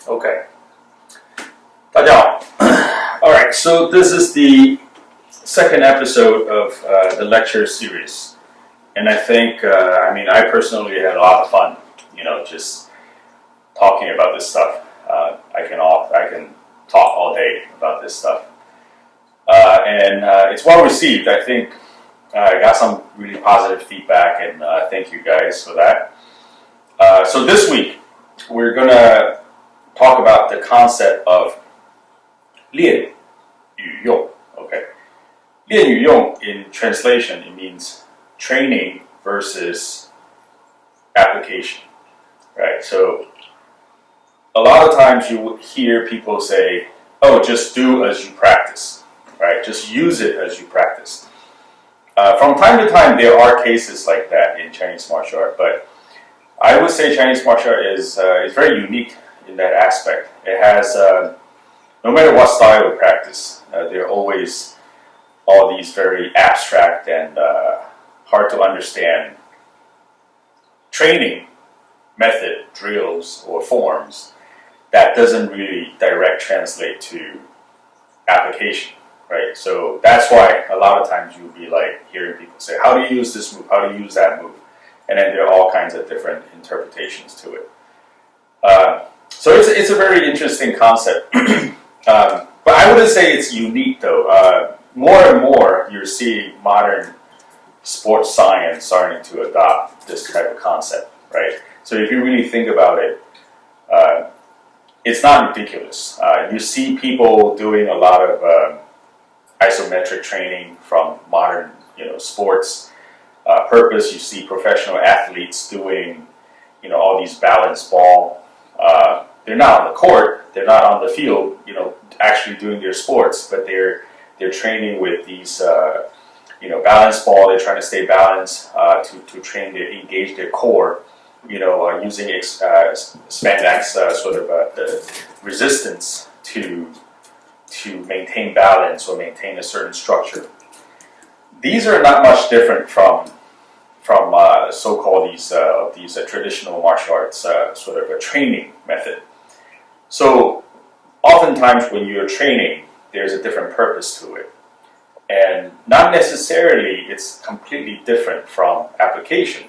Okay. 大家好. All right, so this is the second episode of the lecture series. And I think, I personally had a lot of fun, just talking about this stuff. I can talk all day about this stuff. And it's well received. I think I got some really positive feedback, and thank you guys for that. So this week, we're going to talk about the concept of 练与用. Okay. 练与用 in translation, it means training versus application. Right? So a lot of times you would hear people say, oh, just do as you practice. Right? Just use it as you practice. From time to time, there are cases like that in Chinese martial art, but I would say Chinese martial art is very unique in that aspect. It has, no matter what style of practice, there are always all these very abstract and hard to understand training method, drills, or forms that doesn't really direct translate to application, right? So that's why a lot of times you'll be like hearing people say, how do you use this move? How do you use that move? And then there are all kinds of different interpretations to it. So it's a very interesting concept. But I wouldn't say it's unique though. More and more you're seeing modern sports science starting to adopt this type of concept, right? So if you really think about it, it's not ridiculous. You see people doing a lot of isometric training from modern, sports purpose. You see professional athletes doing, all these balance ball. They're not on the court, they're not on the field, actually doing their sports, but they're training with these, balance ball. They're trying to stay balanced to train to engage their core, using spandex sort of the resistance to maintain balance or maintain a certain structure. These are not much different from so-called these traditional martial arts sort of a training method. So oftentimes when you're training, there's a different purpose to it. And not necessarily it's completely different from application,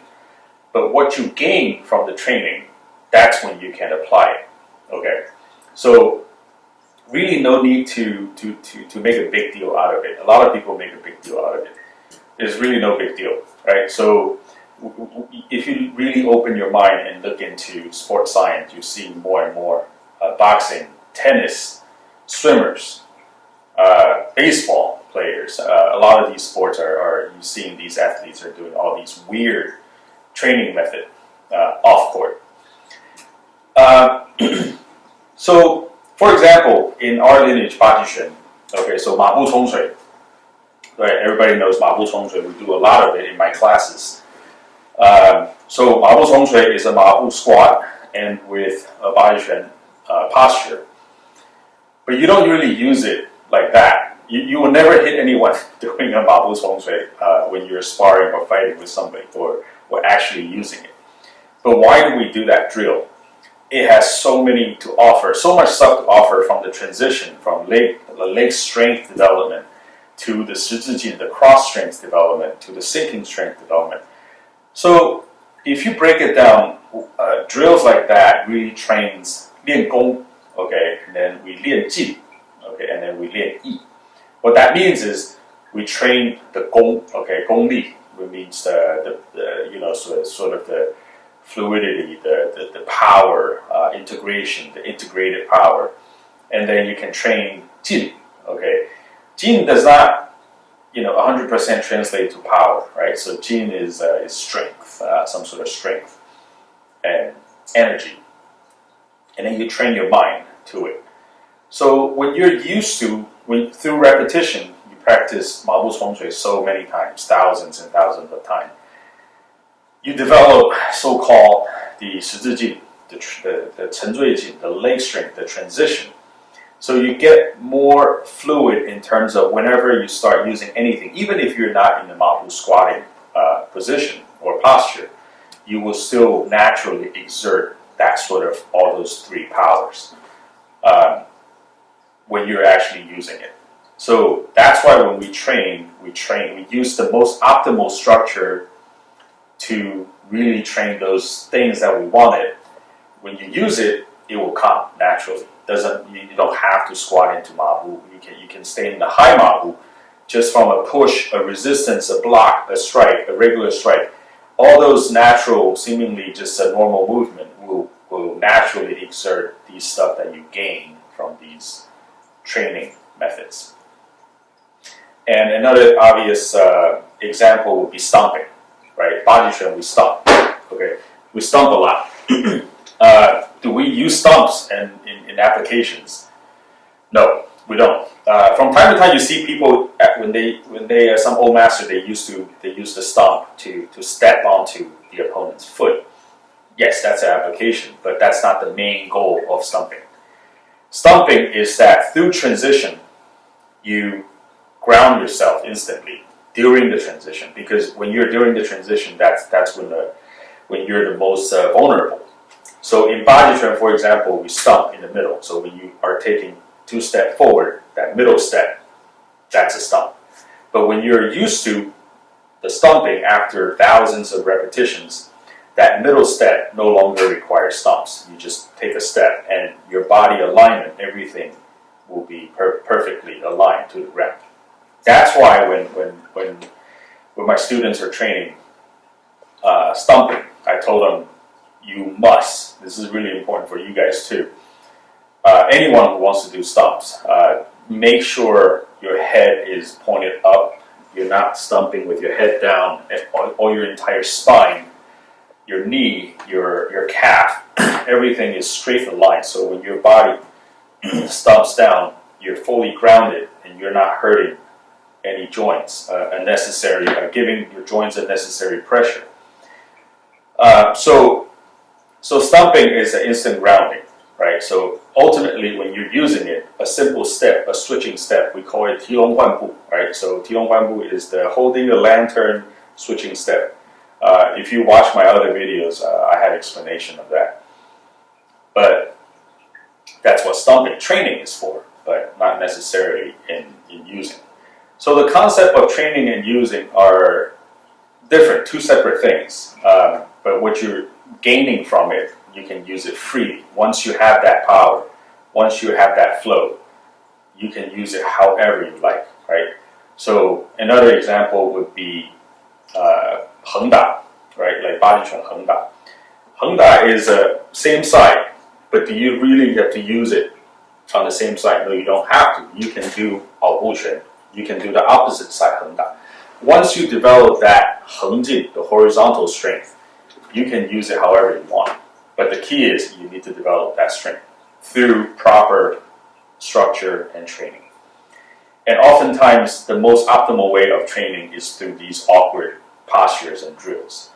but what you gain from the training, that's when you can apply it. Okay, so really no need to make a big deal out of it. A lot of people make a big deal out of it. There's really no big deal, right? So if you really open your mind and look into sports science, you see more and more boxing, tennis, swimmers, baseball players. A lot of these sports are you seeing these athletes are doing all these weird training method off court. So, for example, in our lineage, BajiShu, okay, so 马步冲水, right? Everybody knows 马步冲水. We do a lot of it in my classes. So 马步冲水 is a 马步 squat and with a BajiShu posture. But you don't really use it like that. You will never hit anyone doing a 马步冲水 when you're sparring or fighting with somebody or actually using it. But why do we do that drill? It has so much stuff to offer from the transition, from the leg strength development to the 十字劲, the cross strength development, to the sinking strength development. So if you break it down, drills like that really trains 练功, okay, and then we 练劲, okay, and then we 练意. What that means is we train the 功, okay, 功力, which means the sort of the fluidity, the power, integration, the integrated power, and then you can train 劲, okay. 劲 does not, 100% translate to power, right? So 劲 is strength, some sort of strength and energy, and then you train your mind to it. So when you're used to, through repetition, you practice 马步冲水 so many times, thousands and thousands of times. You develop so-called the 十字劲, the 沉醉劲, the leg strength, the transition. So you get more fluid in terms of whenever you start using anything, even if you're not in the 马步 squatting position or posture, you will still naturally exert that sort of all those three powers. um, when you're actually using it. So that's why when we train, we use the most optimal structure to really train those things that we wanted. When you use it, it will come naturally. You don't have to squat into mabu. You can stay in the high mabu just from a push, a resistance, a block, a strike, a regular strike. All those natural, seemingly just a normal movement will naturally exert these stuff that you gain from these training methods. And another obvious example would be stomping, right? BajiShu, we stomp. Okay, we stomp a lot. Do we use stomps in applications? No, we don't. From time to time, you see people when they some old master they use the stomp to step onto the opponent's foot. Yes, that's an application, but that's not the main goal of stomping. Stomping is that through transition, you ground yourself instantly during the transition, because when you're during the transition, that's when you're the most vulnerable. So in BajiShu, for example, we stomp in the middle. So when you are taking 2 steps forward, that middle step, that's a stomp. But when you're used to the stomping after thousands of repetitions, that middle step no longer requires stomps. You just take a step and your body alignment, everything will be perfectly aligned to the ground. That's why when my students are training stomping, I told them, you must, this is really important for you guys too, anyone who wants to do stomps, make sure your head is pointed up. You're not stomping with your head down, or your entire spine, your knee, your calf, everything is straight aligned. So when your body stomps down, you're fully grounded and you're not hurting any joints unnecessary, giving your joints unnecessary pressure. So stomping is an instant grounding, right? So ultimately, when you're using it, a simple step, a switching step, we call it 提笼换步, right? So 提笼换步 is the holding the lantern switching step. If you watch my other videos, I had explanation of that. But that's what stomping training is for, but not necessarily in using. So the concept of training and using are different, 2 separate things. But what you're gaining from it, you can use it freely. Once you have that power, once you have that flow, you can use it however you like, right? So another example would be 横打, right? Like BajiShu 横打. 横打 is a same side, but do you really have to use it on the same side? No, you don't have to. You can do 跑步拳. You can do the opposite side 横打. Once you develop that 横劲, the horizontal strength, you can use it however you want. But the key is you need to develop that strength through proper structure and training. And oftentimes, the most optimal way of training is through these awkward postures and drills.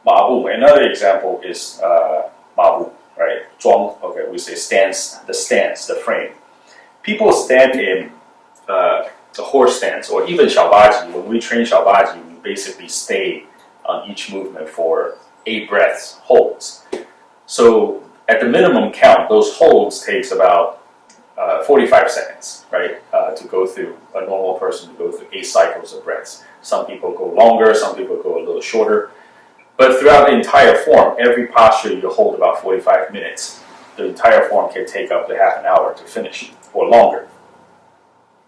Mabu, another example is mabu, right? 桩, okay, we say stance, the frame. People stand in the horse stance, or even 小八级. When we train 小八级, we basically stay on each movement for 8 breaths, holds. So at the minimum count, those holds takes about 45 seconds, right? To go through, a normal person to go through 8 cycles of breaths. Some people go longer, some people go a little shorter. But throughout the entire form, every posture you hold about 45 minutes. The entire form can take up to half an hour to finish, or longer.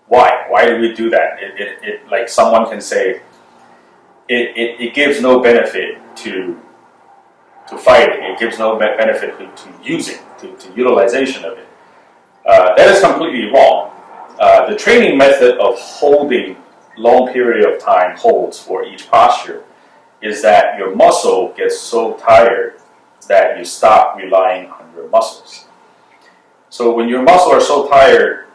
Why? Why do we do that? It like someone can say, it gives no benefit to fighting. It gives no benefit to using, to utilization of it. That is completely wrong. The training method of holding long period of time holds for each posture is that your muscle gets so tired that you stop relying on your muscles. So when your muscles are so tired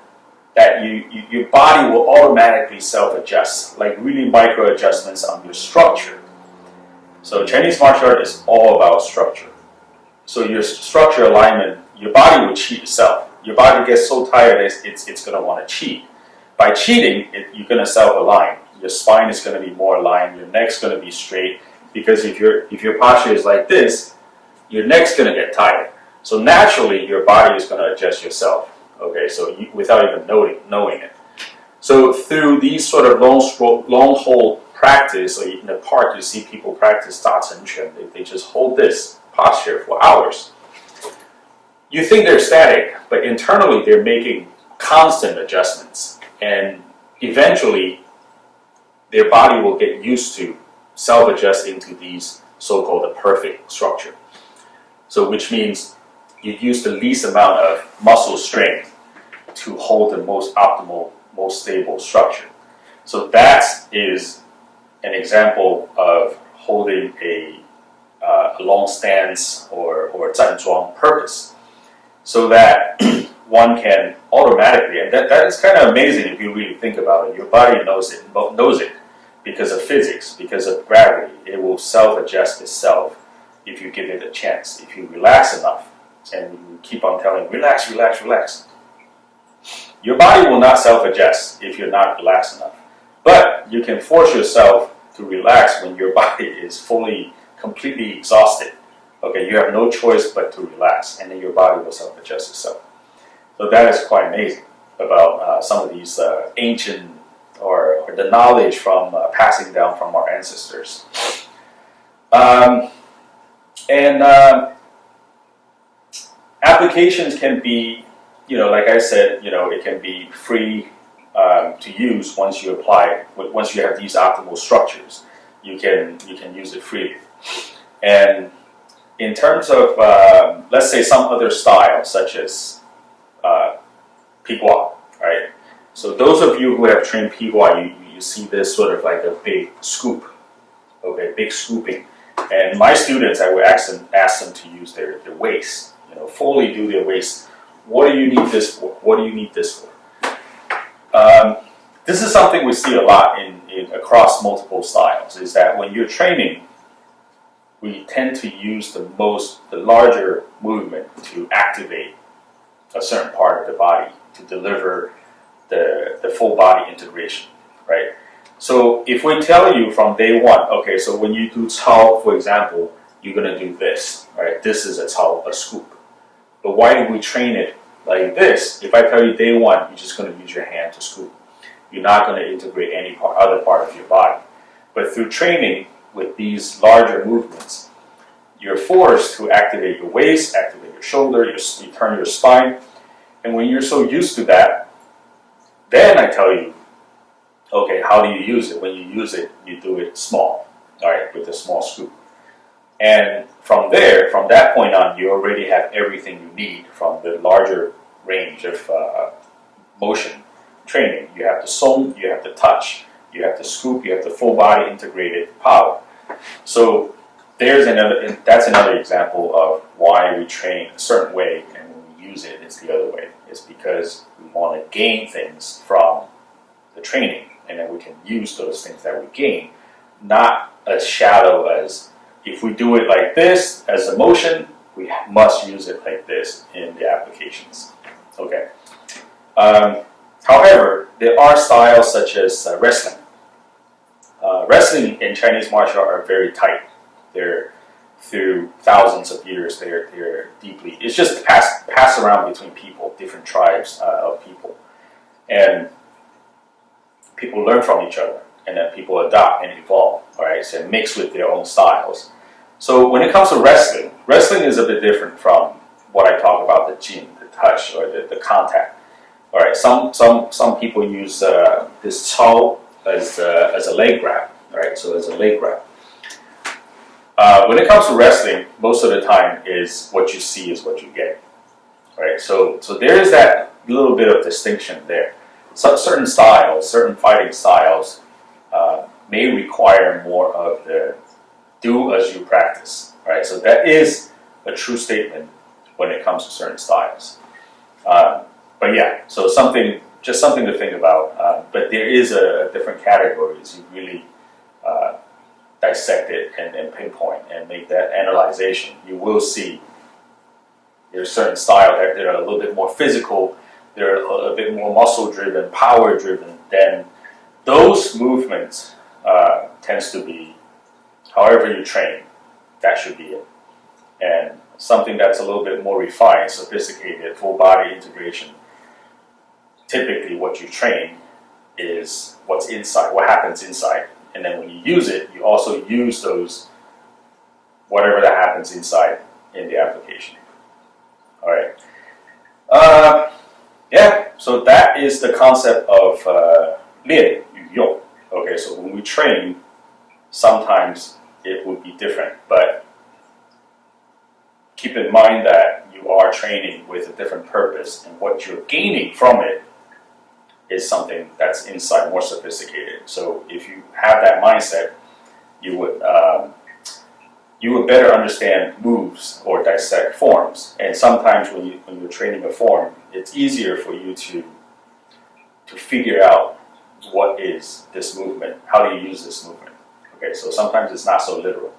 that your body will automatically self-adjust, like really micro adjustments on your structure. So Chinese martial art is all about structure. So your structure alignment, your body will cheat itself. Your body gets so tired it's going to want to cheat. By cheating, you're going to self-align. Your spine is going to be more aligned. Your neck's going to be straight. Because if your posture is like this, your neck's going to get tired. So naturally, your body is going to adjust yourself. Okay, so without even knowing it. So through these sort of long hold practice, or in the park, you see people practice 打成拳. They just hold this posture for hours. You think they're static, but internally they're making constant adjustments, and eventually their body will get used to self-adjust into these so-called the perfect structure. So which means you use the least amount of muscle strength to hold the most optimal, most stable structure. So that is an example of holding a long stance or 站桩 purpose, so that one can automatically, and that is kind of amazing if you really think about it. Your body knows it because of physics, because of gravity. It will self-adjust itself if you give it a chance, if you relax enough, and you keep on telling, relax, relax, relax. Your body will not self-adjust if you're not relaxed enough. But you can force yourself to relax when your body is completely exhausted. Okay, you have no choice but to relax, and then your body will self-adjust itself. So that is quite amazing about some of these ancient or the knowledge from passing down from our ancestors. Applications can be, like I said, it can be free to use once you apply it. Once you have these optimal structures, you can use it freely. And in terms of, let's say, some other style, such as Pigua, right? So those of you who have trained Pigua, you see this sort of like a big scoop, okay, big scooping. And my students, I would ask them to use their waist, fully do their waist. What do you need this for? What do you need this for? This is something we see a lot in across multiple styles, is that when you're training, we tend to use the larger movement to activate a certain part of the body to deliver the full body integration, right? So if we tell you from day one, okay, so when you do Cao, for example, you're going to do this, right? This is a Cao, a scoop. But why do we train it like this? If I tell you day one, you're just going to use your hand to scoop. You're not going to integrate any other part of your body. But through training with these larger movements, you're forced to activate your waist, activate your shoulder, you turn your spine. And when you're so used to that, then I tell you, okay, how do you use it? When you use it, you do it small, all right, with a small scoop. And from there, from that point on, you already have everything you need from the larger range of motion training. You have the song, you have the touch, you have the scoop, you have the full body integrated power. So that's another example of why we train a certain way, and when we use it, it's the other way. It's because we want to gain things from the training, and then we can use those things that we gain, not as shallow as if we do it like this as a motion, we must use it like this in the applications. Okay. However, there are styles such as wrestling. Wrestling in Chinese martial art are very tight. They're through thousands of years. They're deeply. It's just passed around between people, different tribes of people, and people learn from each other, and then people adopt and evolve. All right, so mix with their own styles. So when it comes to wrestling, wrestling is a bit different from what I talk about, the jin, the touch, or the contact. All right, some people use this Cao as a leg grab. All right, so as a leg grab. When it comes to wrestling, most of the time is what you see is what you get. All right, so there is that little bit of distinction there. So certain styles, certain fighting styles, may require more of the do as you practice, right? So that is a true statement when it comes to certain styles. But yeah, so just something to think about. But there is a different categories. You really dissect it and pinpoint and make that analyzation. You will see there's certain styles that are a little bit more physical. They're a bit more muscle-driven, power-driven. Then those movements tends to be, however you train, that should be it. And something that's a little bit more refined, sophisticated, full body integration, typically what you train is what's inside, what happens inside. And then when you use it, you also use those, whatever that happens inside in the application. All right. Yeah, so that is the concept of 练与用. Okay, so when we train, sometimes it would be different, but keep in mind that you are training with a different purpose, and what you're gaining from it is something that's inside, more sophisticated. So if you have that mindset, you would better understand moves or dissect forms. And sometimes when you're training a form, it's easier for you to figure out what is this movement, how do you use this movement. Okay, so sometimes it's not so literal.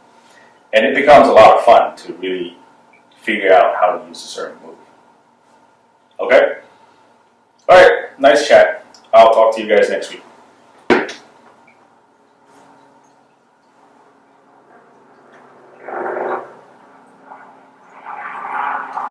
And it becomes a lot of fun to really figure out how to use a certain move. Okay? All right, nice chat. I'll talk to you guys next week.